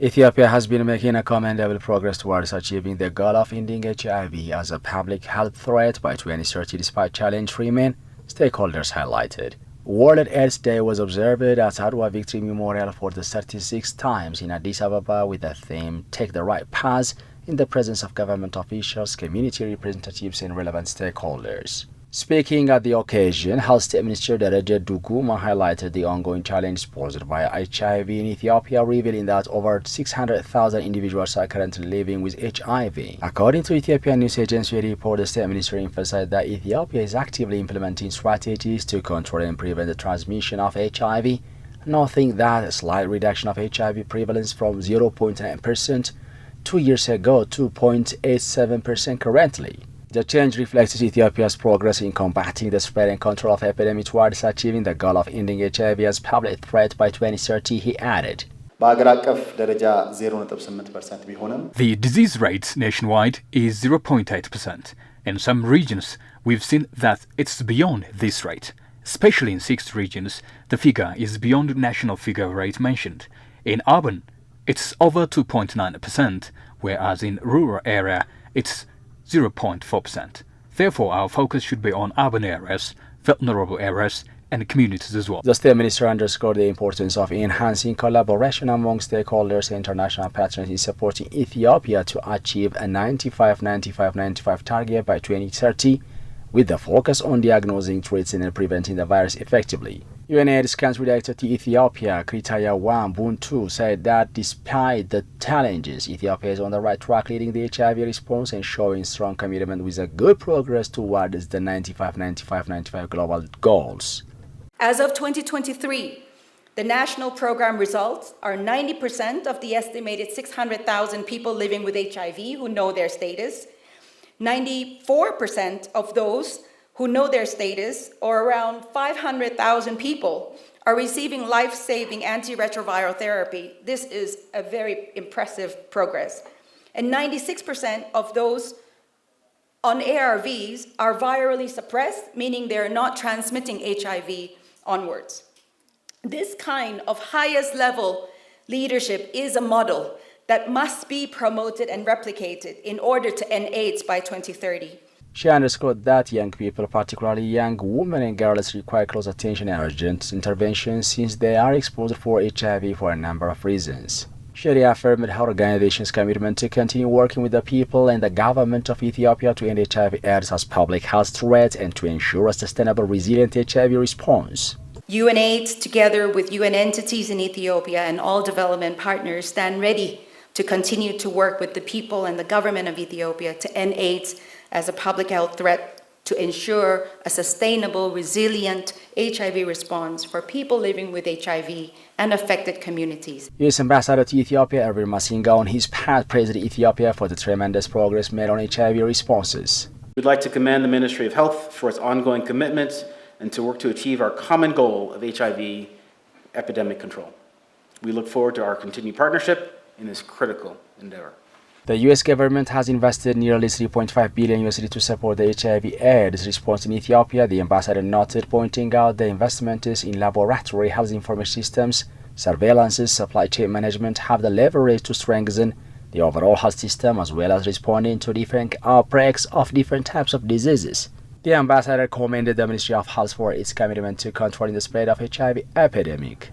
Ethiopia has been making a commendable progress towards achieving the goal of ending HIV as a public health threat by 2030 despite challenges remain, stakeholders highlighted. World AIDS Day was observed at Adwa Victory Memorial for the 36th times in Addis Ababa with the theme Take the Right Path in the presence of government officials, community representatives and relevant stakeholders. Speaking at the occasion, Health State Minister Dereje Duguma highlighted the ongoing challenge posed by HIV in Ethiopia, revealing that over 600,000 individuals are currently living with HIV. According to Ethiopian news agency report, the State Minister emphasized that Ethiopia is actively implementing strategies to control and prevent the transmission of HIV, noting that a slight reduction of HIV prevalence from 0.9% 2 years ago to 0.87% currently. The change reflects Ethiopia's progress in combating the spread and control of epidemic towards achieving the goal of ending HIV as public threat by 2030, he added. The disease rate nationwide is 0.8%. In some regions, we've seen that it's beyond this rate. Especially in 6 regions, the figure is beyond the national figure rate mentioned. In urban, it's over 2.9%, whereas in rural area, it's 0.4%. Therefore, our focus should be on urban areas, vulnerable areas, and communities as well. The State Minister underscored the importance of enhancing collaboration among stakeholders and international partners in supporting Ethiopia to achieve a 95-95-95 target by 2030, with the focus on diagnosing, treating, and preventing the virus effectively. UNAIDS country director to Ethiopia, Kritaya Buntu, said that despite the challenges, Ethiopia is on the right track leading the HIV response and showing strong commitment with a good progress towards the 95-95-95 global goals. As of 2023, the national program results are 90% of the estimated 600,000 people living with HIV who know their status, 94% of those who know their status, or around 500,000 people, are receiving life-saving antiretroviral therapy. This is a very impressive progress. And 96% of those on ARVs are virally suppressed, meaning they're not transmitting HIV onwards. This kind of highest level leadership is a model that must be promoted and replicated in order to end AIDS by 2030. She underscored that young people, particularly young women and girls, require close attention and urgent intervention since they are exposed for HIV for a number of reasons. She reaffirmed her organization's commitment to continue working with the people and the government of Ethiopia to end HIV/AIDS as public health threat and to ensure a sustainable, resilient HIV response. UNAIDS, together with UN entities in Ethiopia and all development partners, stand ready to continue to work with the people and the government of Ethiopia to end AIDS as a public health threat, to ensure a sustainable, resilient HIV response for people living with HIV and affected communities. U.S. Ambassador to Ethiopia, Erwin Masinga, on his part praised Ethiopia for the tremendous progress made on HIV responses. We'd like to commend the Ministry of Health for its ongoing commitment and to work to achieve our common goal of HIV epidemic control. We look forward to our continued partnership in this critical endeavor. The U.S. government has invested nearly $3.5 billion to support the HIV/AIDS response in Ethiopia, the ambassador noted, pointing out the investments in laboratory health information systems, surveillance, supply chain management have the leverage to strengthen the overall health system as well as responding to different outbreaks of different types of diseases. The ambassador commended the Ministry of Health for its commitment to controlling the spread of HIV epidemic.